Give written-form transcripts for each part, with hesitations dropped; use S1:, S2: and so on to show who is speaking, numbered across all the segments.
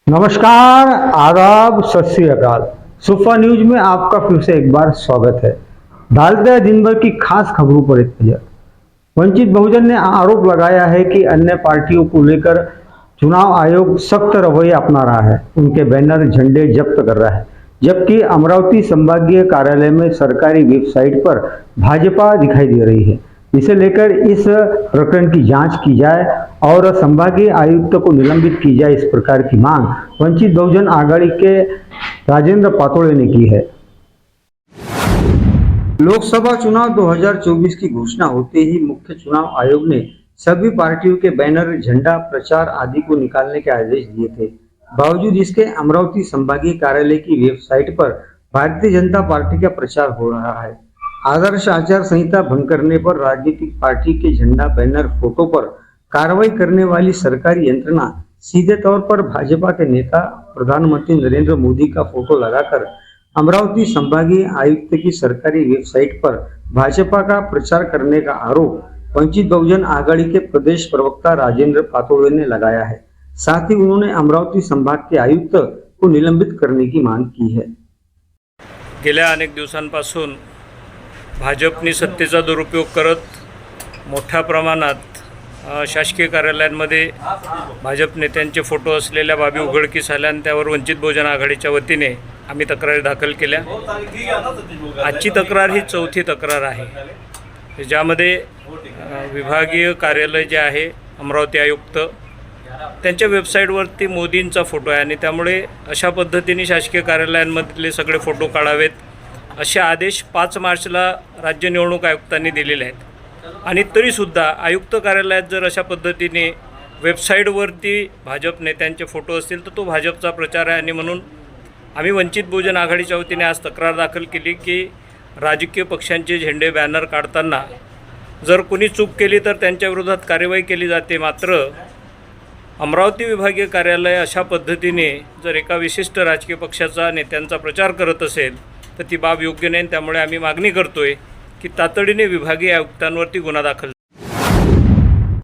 S1: नमस्कार, आदाब, सत श्री अकाल। सुफा न्यूज में आपका फिर से एक बार स्वागत है। डालते हैं दिन भर की खास खबरों पर एक नजर। वंचित बहुजन ने आरोप लगाया है कि अन्य पार्टियों को लेकर चुनाव आयोग सख्त रवैया अपना रहा है, उनके बैनर झंडे जब्त कर रहा है, जबकि अमरावती संभागीय कार्यालय में सरकारी वेबसाइट पर भाजपा दिखाई दे रही है। इसे लेकर इस प्रकरण की जांच की जाए और संभागीय आयुक्त को निलंबित की जाए, इस प्रकार की मांग वंचित बहुजन आघाड़ी के राजेंद्र पातोड़े ने की है। लोकसभा चुनाव 2024 की घोषणा होते ही मुख्य चुनाव आयोग ने सभी पार्टियों के बैनर, झंडा, प्रचार आदि को निकालने के आदेश दिए थे। बावजूद इसके अमरावती संभागीय कार्यालय की वेबसाइट पर भारतीय जनता पार्टी का प्रचार हो रहा है। आदर्श आचार संहिता भंग करने पर राजनीतिक पार्टी के झंडा, बैनर, फोटो पर कार्रवाई करने वाली सरकारी यंत्रणा सीधे तौर पर भाजपा के नेता प्रधानमंत्री नरेंद्र मोदी का फोटो लगाकर अमरावती संभागीय आयुक्त की सरकारी वेबसाइट पर भाजपा का प्रचार करने का आरोप वंचित बहुजन आघाड़ी के प्रदेश प्रवक्ता राजेंद्र पातोड़े ने लगाया है। साथ ही उन्होंने अमरावती संभाग के आयुक्त को निलंबित करने की मांग की है।
S2: गेल्या अनेक दिवसांपासून भाजपने सत्तेचा दुरुपयोग करत मोठ्या प्रमाणात शासकीय कार्यालयांमध्ये भाजप नेत्यांचे फोटो असलेल्या बाबी उघडकीस आल्या आणि त्यावर वंचित बहुजन आघाडीच्या वतीने आम्ही तक्रारी दाखल केल्या। आजची तक्रार ही चौथी तक्रार आहे, ज्यामध्ये विभागीय कार्यालय जे आहे अमरावती आयुक्त त्यांच्या वेबसाईटवरती मोदींचा फोटो आहे आणि त्यामुळे अशा पद्धतीने शासकीय कार्यालयांमधले सगळे फोटो काढावेत असे आदेश 5 मार्चला राज्य निवडणूक आयुक्तांनी दिलेले आहेत। आणि तरीसुद्धा आयुक्त कार्यालयात जर अशा पद्धतीने वेबसाईटवरती भाजप नेत्यांचे फोटो असतील तर तो भाजपचा प्रचार आहे आणि म्हणून आम्ही वंचित बहुजन आघाडीच्या वतीने आज तक्रार दाखल केली की राजकीय पक्षांचे झेंडे, बॅनर काढताना जर कोणी चूक केली तर त्यांच्या विरोधात कार्यवाही केली जाते। मात्र अमरावती विभागीय कार्यालय अशा पद्धतीने जर एका विशिष्ट राजकीय पक्षाचा नेत्यांचा प्रचार करत असेल तर ती बाब योग्य नाही। त्यामुळे आम्ही मागणी करतोय कि तातडीने विभागीय आयुक्तांवरती गुन्हा दाखल।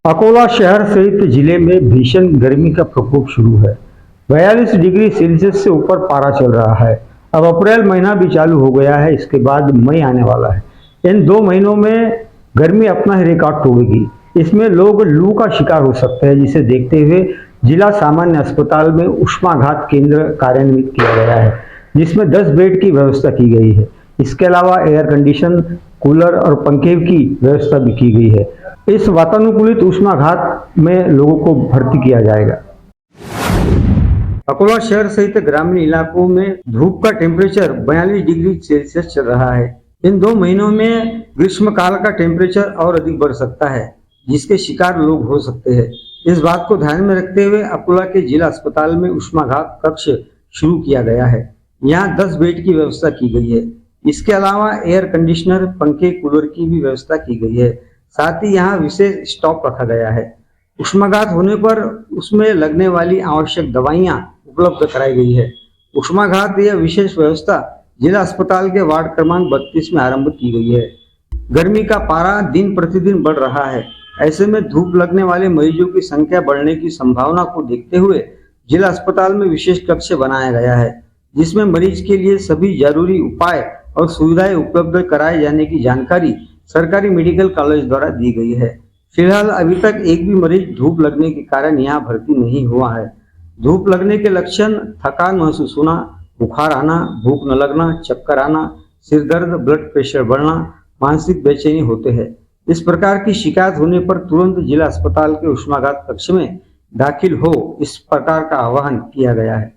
S1: अकोला शहर सहित जिले में भीषण गर्मी का प्रकोप शुरू है। 42 डिग्री सेल्सियस से ऊपर पारा चल रहा है। अब अप्रैल महीना भी चालू हो गया है, इसके बाद मई आने वाला है। इन 2 महीनों में गर्मी अपना ही रिकॉर्ड तोड़ेगी। इसमें लोग लू का शिकार हो सकते हैं, जिसे देखते हुए जिला सामान्य अस्पताल में उष्माघात केंद्र कार्यान्वित किया गया है, जिसमें 10 बेड की व्यवस्था की गई है। इसके अलावा एयर कंडीशन, कूलर और पंखे की व्यवस्था भी की गई है। इस वातानुकूलित उष्माघात में लोगों को भर्ती किया जाएगा। अकोला शहर सहित ग्रामीण इलाकों में धूप का टेम्परेचर 42 डिग्री सेल्सियस चल रहा है। इन 2 महीनों में ग्रीष्मकाल का टेम्परेचर और अधिक बढ़ सकता है, जिसके शिकार लोग हो सकते हैं। इस बात को ध्यान में रखते हुए अकोला के जिला अस्पताल में उष्माघात कक्ष शुरू किया गया है। यहाँ 10 बेड की व्यवस्था की गई है। इसके अलावा एयर कंडीशनर, पंखे, कूलर की भी व्यवस्था की गई है। साथ ही यहाँ विशेष स्टॉप रखा गया है। उष्माघात होने पर उसमें लगने वाली आवश्यक दवाइयाँ उपलब्ध कराई गई है। उष्माघात यह विशेष व्यवस्था जिला अस्पताल के वार्ड क्रमांक 32 में आरंभ की गई है। गर्मी का पारा दिन प्रतिदिन बढ़ रहा है। ऐसे में धूप लगने वाले मरीजों की संख्या बढ़ने की संभावना को देखते हुए जिला अस्पताल में विशेष कक्ष बनाया गया है, जिसमें मरीज के लिए सभी जरूरी उपाय और सुविधाएं उपलब्ध कराए जाने की जानकारी सरकारी मेडिकल कॉलेज द्वारा दी गई है। फिलहाल अभी तक एक भी मरीज धूप लगने के कारण यहाँ भर्ती नहीं हुआ है। धूप लगने के लक्षण थकान महसूस होना, बुखार आना, भूख न लगना, चक्कर आना, सिर दर्द, ब्लड प्रेशर बढ़ना, मानसिक बेचैनी होते हैं। इस प्रकार की शिकायत होने पर तुरंत जिला अस्पताल के उष्माघात कक्ष में दाखिल हो, इस प्रकार का आह्वान किया गया है।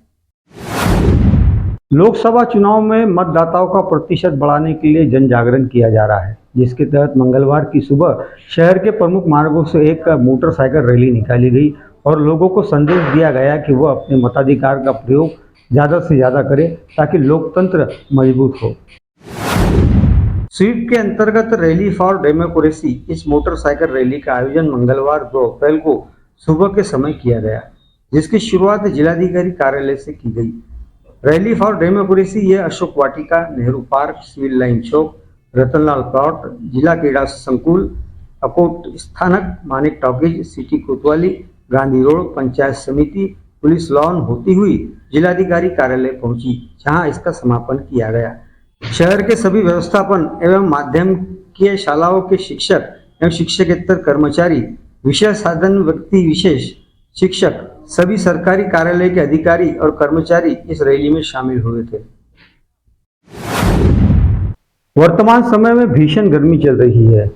S1: लोकसभा चुनाव में मतदाताओं का प्रतिशत बढ़ाने के लिए जन जागरण किया जा रहा है, जिसके तहत मंगलवार की सुबह शहर के प्रमुख मार्गों से एक मोटरसाइकिल रैली निकाली गई और लोगों को संदेश दिया गया कि वह अपने मताधिकार का प्रयोग ज़्यादा से ज़्यादा करें, ताकि लोकतंत्र मजबूत हो। स्वीप के अंतर्गत रैली फॉर डेमोक्रेसी, इस मोटरसाइकिल रैली का आयोजन मंगलवार 2 अप्रैल को सुबह के समय किया गया, जिसकी शुरुआत जिलाधिकारी कार्यालय से की गई। रैली फॉर डेमोक्रेसी ये Ashok Vatika, Nehru park, civil line चौक, रतनलाल प्लॉट, जिला क्रीड़ा संकुल, अकोट स्थानक, मानिक टॉकीज, सिटी कोतवाली, गांधी रोड, पंचायत समिति, पुलिस लॉन होती हुई जिलाधिकारी कार्यालय पहुंची, जहां इसका समापन किया गया। शहर के सभी व्यवस्थापन एवं माध्यमिक शालाओं के शिक्षक एवं शिक्षकेतर कर्मचारी, विषय साधन व्यक्ति विशेष, शिक्षक, सभी सरकारी कार्यालय के अधिकारी और कर्मचारी इस रैली में शामिल हुए थे। वर्तमान समय में भीषण गर्मी चल रही है।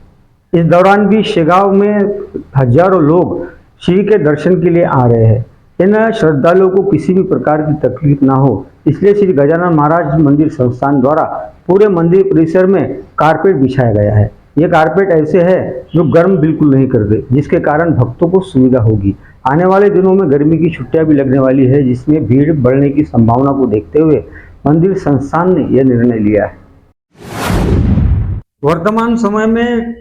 S1: इस दौरान भी शेगांव में हजारों लोग श्री के दर्शन के लिए आ रहे हैं। इन श्रद्धालुओं को किसी भी प्रकार की तकलीफ ना हो, इसलिए श्री गजानन महाराज मंदिर संस्थान द्वारा पूरे मंदिर परिसर में कारपेट बिछाया गया है। ये कारपेट ऐसे है जो गर्म बिल्कुल नहीं करते, जिसके कारण भक्तों को सुविधा होगी। आने वाले दिनों में गर्मी की छुट्टियां भी लगने वाली है, जिसमें भीड़ बढ़ने की संभावना को देखते हुए मंदिर संस्थान ने यह निर्णय लिया है। वर्तमान समय में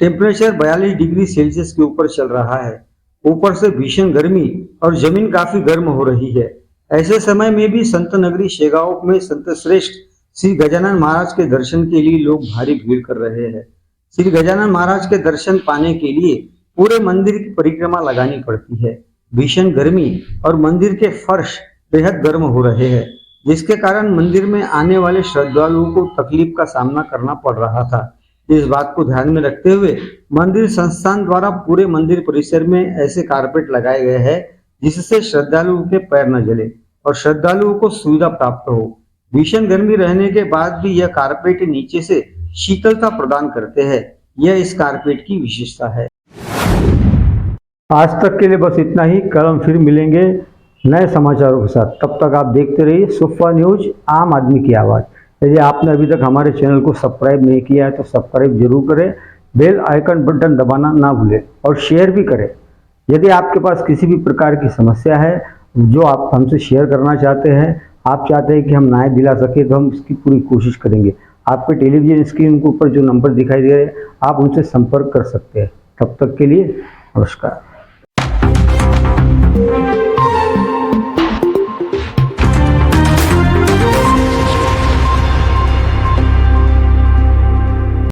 S1: टेम्परेचर 42 डिग्री सेल्सियस के ऊपर चल रहा है। ऊपर से भीषण गर्मी और जमीन काफी गर्म हो रही है। ऐसे समय में भी संत नगरी शेगांव में संत श्रेष्ठ श्री गजानन महाराज के दर्शन के लिए लोग भारी भीड़ कर रहे हैं। श्री गजानन महाराज के दर्शन पाने के लिए पूरे मंदिर की परिक्रमा लगानी पड़ती है। भीषण गर्मी और मंदिर के फर्श बेहद गर्म हो रहे हैं, जिसके कारण मंदिर में आने वाले श्रद्धालुओं को तकलीफ का सामना करना पड़ रहा था। इस बात को ध्यान में रखते हुए मंदिर संस्थान द्वारा पूरे मंदिर परिसर में ऐसे कारपेट लगाए गए हैं, जिससे श्रद्धालुओं के पैर न जले और श्रद्धालुओं को सुविधा प्राप्त हो। भीषण गर्मी रहने के बाद भी यह कारपेट नीचे से शीतलता प्रदान करते हैं। यह इस कारपेट की विशेषता है। आज तक के लिए बस इतना ही। कल हम फिर मिलेंगे नए समाचारों के साथ। तब तक आप देखते रहिए सुफा न्यूज, आम आदमी की आवाज़। यदि आपने अभी तक हमारे चैनल को सब्सक्राइब नहीं किया है तो सब्सक्राइब जरूर करें, बेल आइकन बटन दबाना ना भूलें और शेयर भी करें। यदि आपके पास किसी भी प्रकार की समस्या है जो आप हमसे शेयर करना चाहते हैं, आप चाहते हैं कि हम न्याय दिला सके, तो हम इसकी पूरी कोशिश करेंगे। आपके टेलीविजन स्क्रीन के ऊपर जो नंबर दिखाई दे रहे हैं, आप उनसे संपर्क कर सकते हैं। तब तक के लिए नमस्कार।